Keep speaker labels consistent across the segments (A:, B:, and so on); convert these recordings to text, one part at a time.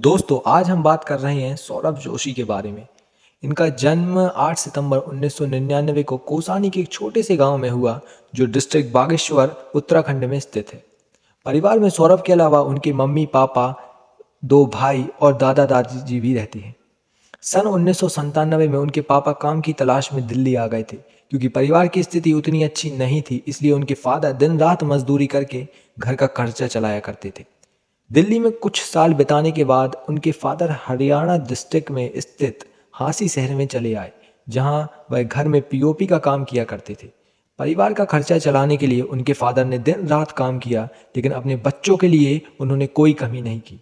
A: दोस्तों आज हम बात कर रहे हैं सौरभ जोशी के बारे में। इनका जन्म 8 सितंबर 1999 को कौसानी के एक छोटे से गांव में हुआ जो डिस्ट्रिक्ट बागेश्वर उत्तराखंड में स्थित है। परिवार में सौरभ के अलावा उनके मम्मी पापा, दो भाई और दादा दादी भी रहती हैं। सन 1997 में उनके पापा काम की तलाश में दिल्ली आ गए थे। क्योंकि परिवार की स्थिति उतनी अच्छी नहीं थी, इसलिए उनके फादर दिन रात मजदूरी करके घर का खर्चा चलाया करते थे। दिल्ली में कुछ साल बिताने के बाद उनके फादर हरियाणा डिस्ट्रिक्ट में स्थित हांसी शहर में चले आए, जहां वह घर में पीओपी का काम किया करते थे। परिवार का खर्चा चलाने के लिए उनके फादर ने दिन रात काम किया, लेकिन अपने बच्चों के लिए उन्होंने कोई कमी नहीं की।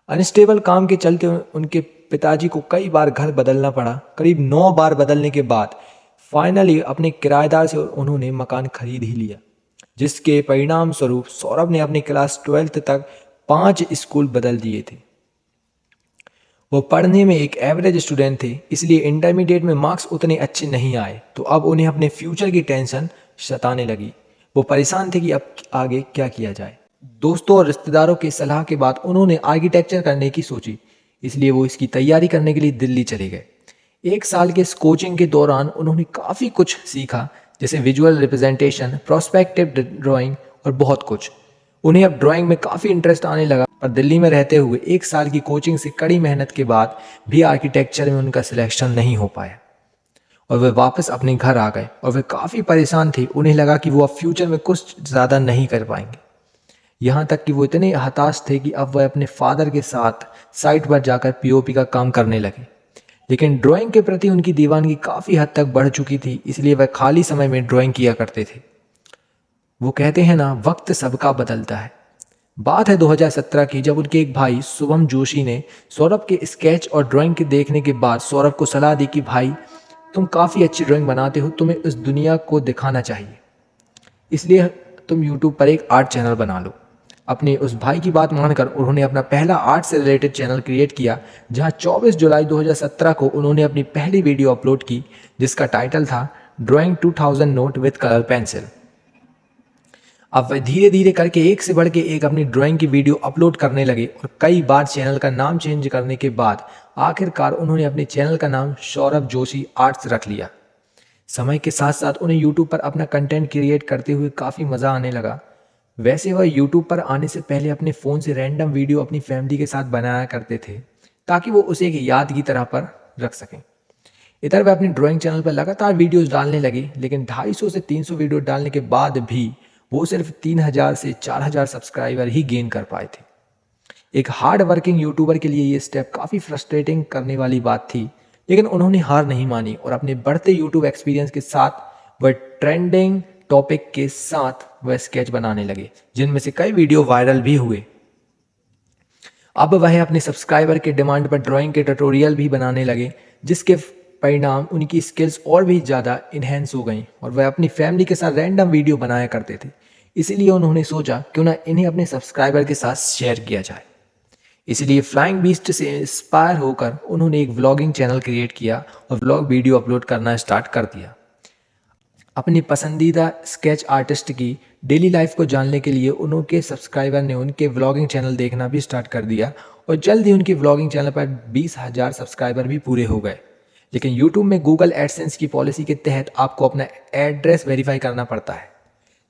A: अनस्टेबल काम के चलते उनके पिताजी को कई बार घर बदलना पड़ा। करीब 9 बार बदलने के बाद फाइनली अपने किराएदार से उन्होंने मकान खरीद ही लिया, जिसके परिणाम स्वरूप सौरभ ने अपनी क्लास 12th तक 5 स्कूल बदल दिए थे। वो पढ़ने में एक एवरेज स्टूडेंट थे, इसलिए इंटरमीडिएट में मार्क्स उतने अच्छे नहीं आए, तो अब उन्हें अपने फ्यूचर की टेंशन सताने लगी। वो परेशान थे कि अब आगे क्या किया जाए। दोस्तों और रिश्तेदारों की सलाह के बाद उन्होंने आर्किटेक्चर करने की सोची, इसलिए वो इसकी तैयारी करने के लिए दिल्ली चले गए। 1 साल के इस कोचिंग के दौरान उन्होंने काफ़ी कुछ सीखा, जैसे विजुअल रिप्रेजेंटेशन, प्रोस्पेक्टिव ड्राइंग और बहुत कुछ। उन्हें अब ड्राइंग में काफ़ी इंटरेस्ट आने लगा, पर दिल्ली में रहते हुए 1 साल की कोचिंग से कड़ी मेहनत के बाद भी आर्किटेक्चर में उनका सिलेक्शन नहीं हो पाया और वे वापस अपने घर आ गए। और वे काफ़ी परेशान थे। उन्हें लगा कि वो अब फ्यूचर में कुछ ज़्यादा नहीं कर पाएंगे। यहाँ तक कि वो इतने हताश थे कि अब वह अपने फादर के साथ साइट पर जाकर पीओपी का काम करने लगे। लेकिन ड्राइंग के प्रति उनकी दीवानगी काफ़ी हद तक बढ़ चुकी थी, इसलिए वह खाली समय में ड्राइंग किया करते थे। वो कहते हैं ना, वक्त सबका बदलता है। बात है 2017 की, जब उनके एक भाई शुभम जोशी ने सौरभ के स्केच और ड्राइंग के देखने के बाद सौरभ को सलाह दी कि भाई, तुम काफ़ी अच्छी ड्राइंग बनाते हो, तुम्हें इस दुनिया को दिखाना चाहिए, इसलिए तुम यूट्यूब पर एक आर्ट चैनल बना लो। अपने उस भाई की बात मानकर उन्होंने अपना पहला आर्ट से रिलेटेड चैनल क्रिएट किया, जहां 24 जुलाई 2017 को उन्होंने अपनी पहली वीडियो अपलोड की, जिसका टाइटल था drawing 2000 note with colour pencil. अब वह धीरे धीरे करके एक से बढ़ के एक अपनी ड्राइंग की वीडियो अपलोड करने लगे और कई बार चैनल का नाम चेंज करने के बाद आखिरकार उन्होंने अपने चैनल का नाम सौरभ जोशी आर्ट्स रख लिया। समय के साथ साथ उन्हें यूट्यूब पर अपना कंटेंट क्रिएट करते हुए काफ़ी मज़ा आने लगा। वैसे वह यूट्यूब पर आने से पहले अपने फ़ोन से रैंडम वीडियो अपनी फैमिली के साथ बनाया करते थे, ताकि वो उसे एक याद की तरह पर रख सकें। इधर वह अपने ड्राइंग चैनल पर लगातार वीडियोस डालने लगे, लेकिन 250 से 300 वीडियो डालने के बाद भी वो सिर्फ 3000 से 4000 सब्सक्राइबर ही गेन कर पाए थे। एक हार्ड वर्किंग यूट्यूबर के लिए ये स्टेप काफ़ी फ्रस्ट्रेटिंग करने वाली बात थी, लेकिन उन्होंने हार नहीं मानी और अपने बढ़ते यूट्यूब एक्सपीरियंस के साथ वह ट्रेंडिंग टॉपिक के साथ वह स्केच बनाने लगे, जिनमें से कई वीडियो वायरल भी हुए। अब वह अपने सब्सक्राइबर के डिमांड पर ड्राइंग के ट्यूटोरियल भी बनाने लगे, जिसके परिणाम उनकी स्किल्स और भी ज़्यादा इन्हेंस हो गई और वह अपनी फैमिली के साथ रैंडम वीडियो बनाया करते थे। इसीलिए उन्होंने सोचा क्यों ना इन्हें अपने सब्सक्राइबर के साथ शेयर किया जाए। इसलिए फ्लाइंग बीस्ट से इंस्पायर होकर उन्होंने एक व्लॉगिंग चैनल क्रिएट किया और व्लॉग वीडियो अपलोड करना स्टार्ट कर दिया। अपनी पसंदीदा स्केच आर्टिस्ट की डेली लाइफ को जानने के लिए उनके सब्सक्राइबर ने उनके व्लॉगिंग चैनल देखना भी स्टार्ट कर दिया और जल्द ही उनके व्लॉगिंग चैनल पर 20,000 सब्सक्राइबर भी पूरे हो गए। लेकिन यूट्यूब में गूगल एडसेंस की पॉलिसी के तहत आपको अपना एड्रेस वेरीफाई करना पड़ता है,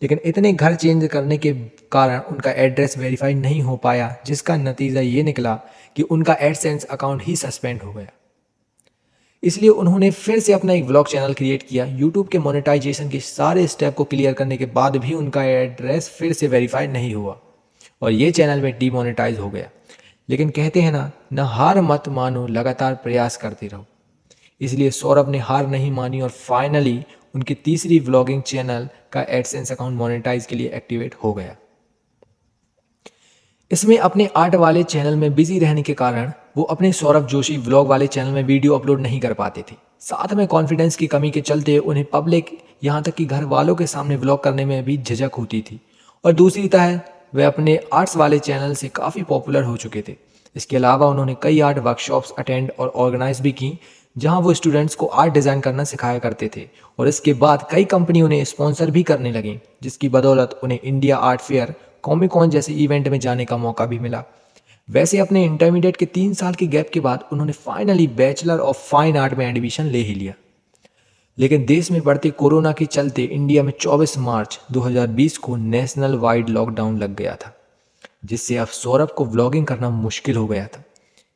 A: लेकिन इतने घर चेंज करने के कारण उनका एड्रेस वेरीफाई नहीं हो पाया, जिसका नतीजा ये निकला कि उनका एडसेंस अकाउंट ही सस्पेंड हो गया। इसलिए उन्होंने फिर से अपना एक व्लॉग चैनल क्रिएट किया। यूट्यूब के मोनेटाइजेशन के सारे स्टेप को क्लियर करने के बाद भी उनका एड्रेस फिर से वेरीफाई नहीं हुआ और ये चैनल में डीमोनेटाइज हो गया। लेकिन कहते हैं ना हार मत मानो, लगातार प्रयास करते रहो। इसलिए सौरभ ने हार नहीं मानी और फाइनली उनकी तीसरी व्लॉगिंग चैनल का एडसेंस अकाउंट मोनेटाइज के लिए एक्टिवेट हो गया। इसमें अपने आर्ट वाले चैनल में बिजी रहने के कारण वो अपने सौरभ जोशी व्लॉग वाले चैनल में वीडियो अपलोड नहीं कर पाते थे। साथ में कॉन्फिडेंस की कमी के चलते उन्हें पब्लिक, यहाँ तक कि घर वालों के सामने व्लॉग करने में भी झिझक होती थी। और दूसरी तरह वे अपने आर्ट्स वाले चैनल से काफ़ी पॉपुलर हो चुके थे। इसके अलावा उन्होंने कई आर्ट वर्कशॉप्स अटेंड और ऑर्गेनाइज भी की, जहां वो स्टूडेंट्स को आर्ट डिज़ाइन करना सिखाया करते थे। और इसके बाद कई कंपनी उन्हें स्पॉन्सर भी करने लगी, जिसकी बदौलत उन्हें India art fair, comic con जैसे इवेंट में जाने का मौका भी मिला। वैसे अपने इंटरमीडिएट के 3 साल के गैप के बाद उन्होंने finally bachelor of fine art में एडमिशन ले ही लिया। लेकिन देश में बढ़ते कोरोना के चलते इंडिया में 24 मार्च 2020 को नेशनल वाइड लॉकडाउन लग गया था, जिससे अब सौरभ को व्लॉगिंग करना मुश्किल हो गया था।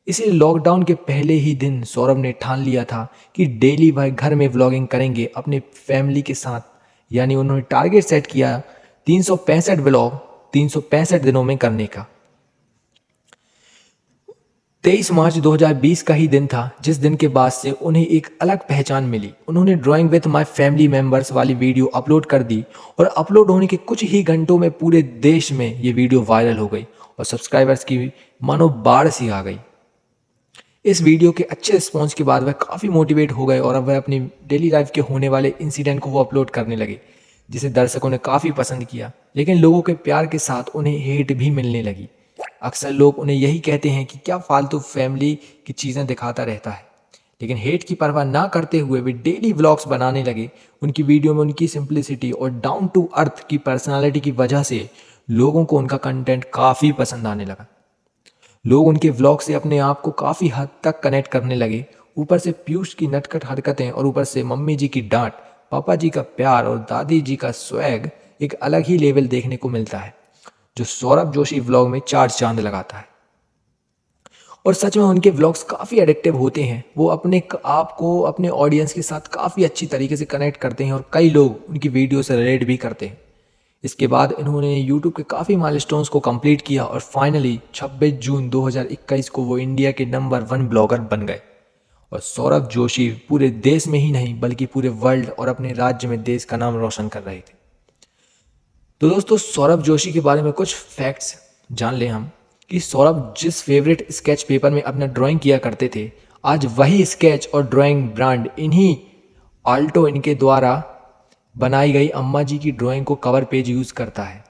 A: इसलिए लॉकडाउन के पहले ही दिन सौरभ ने ठान लिया था कि डेली वह घर में व्लॉगिंग करेंगे अपने फैमिली के साथ। यानी उन्होंने टारगेट सेट किया 365 व्लॉग 365 दिनों में करने का। 23 मार्च 2020 का ही दिन था जिस दिन के बाद से उन्हें एक अलग पहचान मिली। उन्होंने drawing with my family members वाली वीडियो अपलोड कर दी और अपलोड होने के कुछ ही घंटों में पूरे देश में ये वीडियो वायरल हो गई और सब्सक्राइबर्स की मानो बाढ़ सी आ गई। इस वीडियो के अच्छे रिस्पॉन्स के बाद वह काफ़ी मोटिवेट हो गए और अब वह अपनी डेली लाइफ के होने वाले इंसिडेंट को वो अपलोड करने लगे, जिसे दर्शकों ने काफ़ी पसंद किया। लेकिन लोगों के प्यार के साथ उन्हें हेट भी मिलने लगी। अक्सर लोग उन्हें यही कहते हैं कि क्या फालतू फैमिली की चीज़ें दिखाता रहता है। लेकिन हेट की परवाह ना करते हुए वे डेली व्लॉग्स बनाने लगे। उनकी वीडियो में उनकी सिंप्लिसिटी और डाउन टू अर्थ की पर्सनालिटी की वजह से लोगों को उनका कंटेंट काफ़ी पसंद आने लगा। लोग उनके व्लॉग से अपने आप को काफ़ी हद तक कनेक्ट करने लगे। ऊपर से पीयूष की नटखट हरकतें और ऊपर से मम्मी जी की डांट, पापा जी का प्यार और दादी जी का स्वैग एक अलग ही लेवल देखने को मिलता है, जो सौरभ जोशी व्लॉग में 4 चांद लगाता है। और सच में उनके व्लॉग्स काफ़ी एडिक्टिव होते हैं। वो अपने आप को अपने ऑडियंस के साथ काफ़ी अच्छी तरीके से कनेक्ट करते हैं और कई लोग उनकी वीडियो से रिलेट भी करते हैं। इसके बाद इन्होंने YouTube के काफ़ी माइलस्टोन्स को कंप्लीट किया और फाइनली 26 जून 2021 को वो इंडिया के नंबर 1 ब्लॉगर बन गए। और सौरभ जोशी पूरे देश में ही नहीं बल्कि पूरे वर्ल्ड और अपने राज्य में देश का नाम रोशन कर रहे थे। तो दोस्तों, सौरभ जोशी के बारे में कुछ फैक्ट्स जान लें हम कि सौरभ जिस फेवरेट स्केच पेपर में अपना ड्राइंग किया करते थे, आज वही स्केच और ड्राइंग ब्रांड इन्हीं आल्टो इनके द्वारा बनाई गई अम्मा जी की ड्राइंग को कवर पेज यूज़ करता है।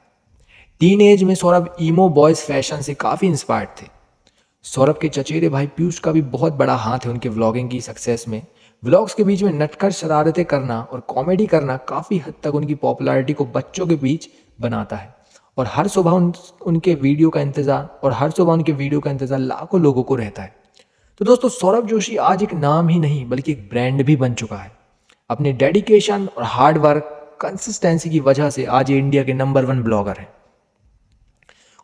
A: टीन एज में सौरभ ईमो बॉयज़ फैशन से काफ़ी इंस्पायर्ड थे। सौरभ के चचेरे भाई पीयूष का भी बहुत बड़ा हाथ है उनके व्लॉगिंग की सक्सेस में। व्लॉग्स के बीच में नटखट शरारतें करना और कॉमेडी करना काफ़ी हद तक उनकी पॉपुलैरिटी को बच्चों के बीच बनाता है। और हर सुबह उनके वीडियो का इंतज़ार लाखों लोगों को रहता है। तो दोस्तों, सौरभ जोशी आज एक नाम ही नहीं बल्कि एक ब्रांड भी बन चुका है। अपने डेडिकेशन और हार्ड वर्क कंसिस्टेंसी की वजह से आज ये इंडिया के नंबर 1 ब्लॉगर हैं।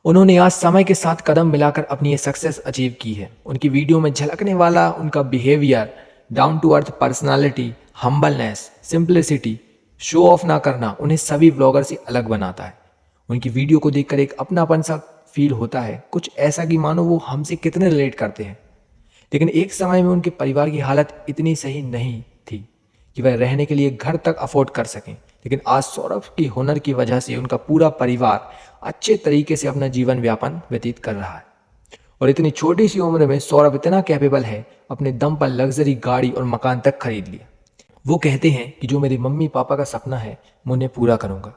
A: उन्होंने आज समय के साथ कदम मिलाकर अपनी ये सक्सेस अचीव की है। उनकी वीडियो में झलकने वाला उनका behaviour, down to earth personality, humbleness, simplicity, show off ना करना उन्हें सभी ब्लॉगर से अलग बनाता है। उनकी वीडियो को देखकर एक अपनापन सा फील होता है, कुछ ऐसा कि मानो वो हमसे कितने रिलेट करते हैं। लेकिन एक समय में उनके परिवार की हालत इतनी सही नहीं थी कि वह रहने के लिए घर तक अफोर्ड कर सकें। लेकिन आज सौरभ की हुनर की वजह से उनका पूरा परिवार अच्छे तरीके से अपना जीवन व्यापन व्यतीत कर रहा है। और इतनी छोटी सी उम्र में सौरभ इतना कैपेबल है, अपने दम पर लग्जरी गाड़ी और मकान तक खरीद लिया। वो कहते हैं कि जो मेरे मम्मी पापा का सपना है मैं उन्हें पूरा करूँगा।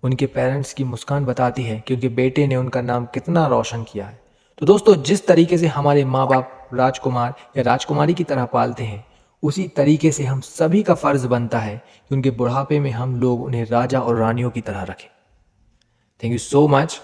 A: उनके पेरेंट्स की मुस्कान बताती है कि उनके बेटे ने उनका नाम कितना रोशन किया है। तो दोस्तों, जिस तरीके से हमारे माँ बाप राजकुमार या राजकुमारी की तरह पालते हैं, उसी तरीके से हम सभी का फ़र्ज़ बनता है कि उनके बुढ़ापे में हम लोग उन्हें राजा और रानियों की तरह रखें। Thank you so much.